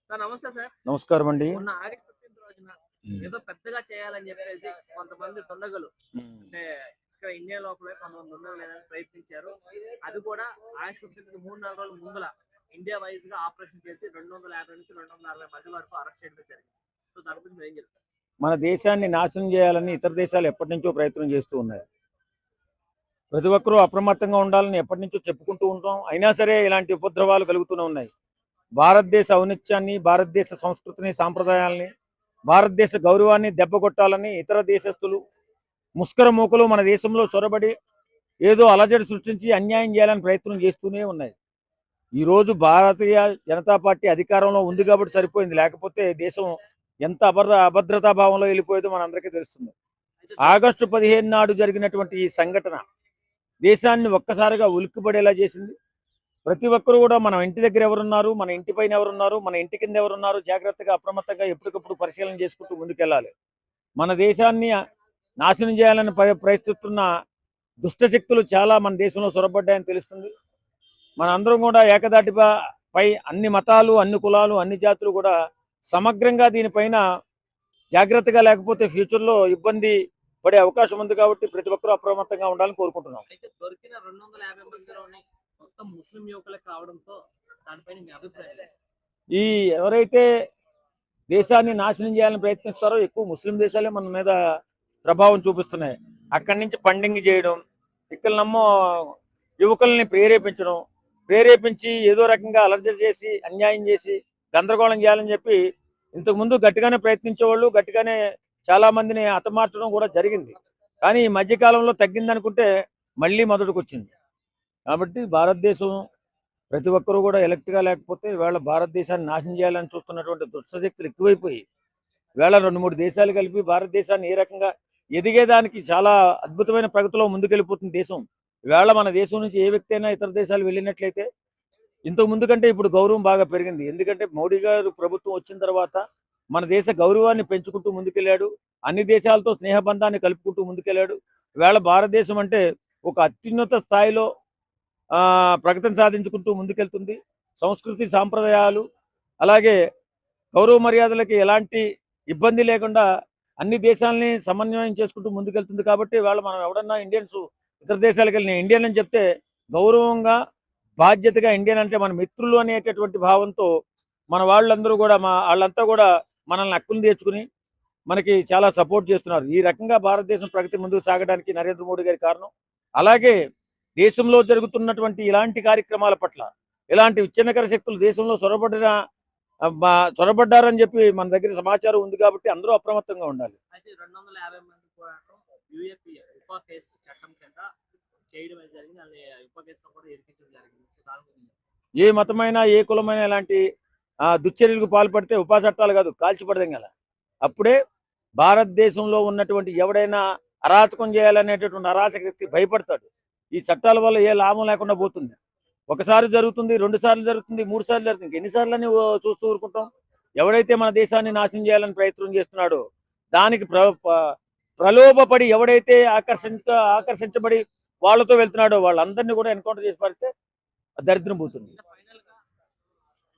Sir నమస్తే sir. నమస్కారం అండి. మొన్న ఆగస్ట్ 15 రోజున ఏదో పెద్దగా చేయాలని చెప్పేసి కొంతమంది దుండగులు అంటే ఇక్కడ ఇండియా లోపలే కొంతమంది దుండగులు ఏదైనా ప్రయత్నించారు. అది కూడా ఆగస్ట్ 15కి 3-4 రోజుల ముందుల ఇండియా వైజ్ గా ఆపరేషన్ చేసి 250 నుంచి 260 మంది వరకు అరెస్ట్ చేయడం జరిగింది. సో దాని గురించి ఏం చెప్తారు? మన దేశాన్ని నాశనం చేయాలని ఇతర దేశాలు ఎప్పటి నుంచో ప్రయత్నం చేస్తూ ఉన్నాయి. ప్రతి ఒక్కరూ అప్రమత్తంగా ఉండాలని ఎప్పటి నుంచో చెప్పుకుంటూ ఉంటాం. అయినా సరే ఇలాంటి ఉపద్రవాలు కలుగుతూనే ఉన్నాయి. భారతదేశ ఔన్నత్యాన్ని, భారతదేశ సంస్కృతిని, సాంప్రదాయాల్ని, భారతదేశ గౌరవాన్ని దెబ్బకొట్టాలని ఇతర దేశస్తులు ముష్కర మూకలు మన దేశంలో చొరబడి ఏదో అలజడి సృష్టించి అన్యాయం చేయాలని ప్రయత్నం చేస్తూనే ఉన్నాయి. ఈరోజు భారతీయ జనతా పార్టీ అధికారంలో ఉంది కాబట్టి సరిపోయింది. లేకపోతే దేశం ఎంత అభద్రతా భావంలో వెళ్ళిపోయేదో మనందరికీ తెలుస్తుంది. ఆగస్టు 15 నాడు జరిగినటువంటి ఈ సంఘటన దేశాన్ని ఒక్కసారిగా ఉలిక్కిపడేలా చేసింది. ప్రతి ఒక్కరు కూడా మన ఇంటి దగ్గర ఎవరున్నారు, మన ఇంటి పైన ఎవరున్నారు, మన ఇంటి కింద ఎవరున్నారు జాగ్రత్తగా అప్రమత్తంగా ఎప్పటికప్పుడు పరిశీలన చేసుకుంటూ ముందుకెళ్ళాలి. మన దేశాన్ని నాశనం చేయాలని ప్రయత్నిస్తున్న దుష్టశక్తులు చాలా మన దేశంలో చొరబడ్డాయని తెలుస్తుంది. మన అందరం కూడా ఏకదాటిపై అన్ని మతాలు, అన్ని కులాలు, అన్ని జాతులు కూడా సమగ్రంగా దీనిపైన జాగ్రత్తగా లేకపోతే ఫ్యూచర్లో ఇబ్బంది పడే అవకాశం ఉంది. కాబట్టి ప్రతి ఒక్కరూ అప్రమత్తంగా ఉండాలని కోరుకుంటున్నాం. అయితే దొరికిన 250 మందిలోని మొత్తం ముస్లిం యువకులే కావడంతో దానిపైన మీ అభిప్రాయం? ఈ ఎవరైతే దేశాన్ని నాశనం చేయాలని ప్రయత్నిస్తారో ఎక్కువ ముస్లిం దేశాలే మన మీద ప్రభావం చూపిస్తున్నాయి. అక్కడి నుంచి ఫండింగ్ చేయడం, ఇక్కడ నమ్మో యువకుల్ని ప్రేరేపించి ఏదో రకంగా అలర్జీ చేసి అన్యాయం చేసి గందరగోళం చేయాలని చెప్పి ఇంతకుముందు గట్టిగానే ప్రయత్నించేవాళ్ళు, గట్టిగానే చాలా మందిని హతమార్చడం కూడా జరిగింది. కానీ ఈ మధ్యకాలంలో తగ్గిందనుకుంటే మళ్ళీ మొదటికి వచ్చింది. కాబట్టి భారతదేశం ప్రతి ఒక్కరూ కూడా ఎలక్ట్గా లేకపోతే ఇవాళ భారతదేశాన్ని నాశనం చేయాలని చూస్తున్నటువంటి దుష్టశక్తులు ఎక్కువైపోయి ఇవాళ 2-3 దేశాలు కలిపి భారతదేశాన్ని ఏ రకంగా ఎదిగేదానికి చాలా అద్భుతమైన ప్రగతిలో ముందుకెళ్ళిపోతుంది దేశం. ఇవాళ మన దేశం నుంచి ఏ వ్యక్తి అయినా ఇతర దేశాలు వెళ్ళినట్లయితే ఇంతకు ముందు కంటే ఇప్పుడు గౌరవం బాగా పెరిగింది. ఎందుకంటే మోడీ గారు ప్రభుత్వం వచ్చిన తర్వాత మన దేశ గౌరవాన్ని పెంచుకుంటూ ముందుకెళ్ళాడు. అన్ని దేశాలతో స్నేహబంధాన్ని కలుపుకుంటూ ముందుకెళ్ళాడు. ఇవాళ భారతదేశం అంటే ఒక అత్యున్నత స్థాయిలో ప్రగతిని సాధించుకుంటూ ముందుకెళ్తుంది. సంస్కృతి సాంప్రదాయాలు అలాగే గౌరవ మర్యాదలకి ఎలాంటి ఇబ్బంది లేకుండా అన్ని దేశాలని సమన్వయం చేసుకుంటూ ముందుకెళ్తుంది. కాబట్టి ఇవాళ మనం ఎవడన్నా ఇండియన్స్ ఇతర దేశాలకు వెళ్ళిన ఇండియన్ అని చెప్తే గౌరవంగా బాధ్యతగా ఇండియన్ అంటే మన మిత్రులు అనేటటువంటి భావంతో మన వాళ్ళందరూ కూడా వాళ్ళంతా కూడా మనల్ని హక్కును తెచ్చుకుని మనకి చాలా సపోర్ట్ చేస్తున్నారు. ఈ రకంగా భారతదేశం ప్రగతి ముందుకు సాగడానికి నరేంద్ర మోడీ గారి కారణం. అలాగే దేశంలో జరుగుతున్నటువంటి ఇలాంటి కార్యక్రమాల పట్ల ఇలాంటి విచ్ఛిన్నకర శక్తులు దేశంలో చొరబడ్డారని చెప్పి మన దగ్గర సమాచారం ఉంది. కాబట్టి అందరూ అప్రమత్తంగా ఉండాలి. అయితే 250 మంది కూడా యూఏపీ ఉపా కేసు చట్టం కింద చేయడం జరిగింది. అది ఉపా కేసులో కూడా ఇరికించడం జరిగింది. ఏ మతమైనా ఏ కులమైనా ఇలాంటి దుశ్చర్యలకు పాల్పడితే ఉపా చట్టాలు కాదు కాల్చిపడదాం కదా. అప్పుడే భారతదేశంలో ఉన్నటువంటి ఎవడైనా అరాచకం చేయాలనేటటువంటి అరాచక శక్తి భయపడతాడు. ఈ చట్టాల వల్ల ఏ లాభం లేకుండా పోతుంది. ఒకసారి జరుగుతుంది, 2 సార్లు జరుగుతుంది, 3 సార్లు జరుగుతుంది. ఎన్నిసార్లు అని చూస్తూ ఊరుకుంటాం? ఎవడైతే మన దేశాన్ని నాశనం చేయాలని ప్రయత్నం చేస్తున్నాడో దానికి ప్రలోభపడి ఎవడైతే ఆకర్షించబడి వాళ్ళతో వెళ్తున్నాడో వాళ్ళందరినీ కూడా ఎన్కౌంటర్ చేసి పడితే దరిద్రం పోతుంది.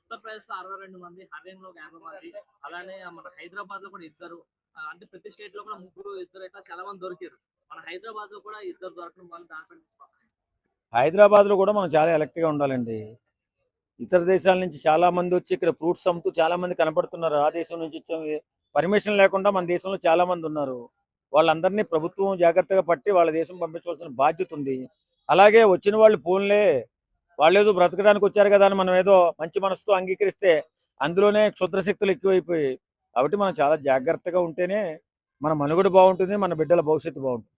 ఉత్తరప్రదేశ్ లో 62 మంది, హర్యానాలో 50 మంది, అలానే మన హైదరాబాద్ లో కూడా 2, అంటే ప్రతి స్టేట్ లో కూడా 3, 2 ఇట్లా చాలా మంది దొరికారు. మన హైదరాబాద్ లో కూడా 2 దొరకడం వల్ల దానిపై హైదరాబాద్ లో కూడా మనం చాలా ఎలక్ట్ గా ఉండాలండి. ఇతర దేశాల నుంచి చాలా మంది వచ్చి ఇక్కడ ఫ్రూట్స్ అమ్ముతూ చాలా మంది కనపడుతున్నారు. ఆ దేశం నుంచి పర్మిషన్ లేకుండా మన దేశంలో చాలా మంది ఉన్నారు. వాళ్ళందరినీ ప్రభుత్వం జాగ్రత్తగా పట్టి వాళ్ళ దేశం పంపించవలసిన బాధ్యత ఉంది. అలాగే వచ్చిన వాళ్ళు ఫోన్లే వాళ్ళేదో బ్రతకడానికి వచ్చారు కదా అని మనం ఏదో మంచి మనసుతో అంగీకరిస్తే అందులోనే క్షుద్రశక్తులు ఎక్కువైపోయి. కాబట్టి మనం చాలా జాగ్రత్తగా ఉంటేనే మన మనుగడ బాగుంటుంది, మన బిడ్డల భవిష్యత్తు బాగుంటుంది.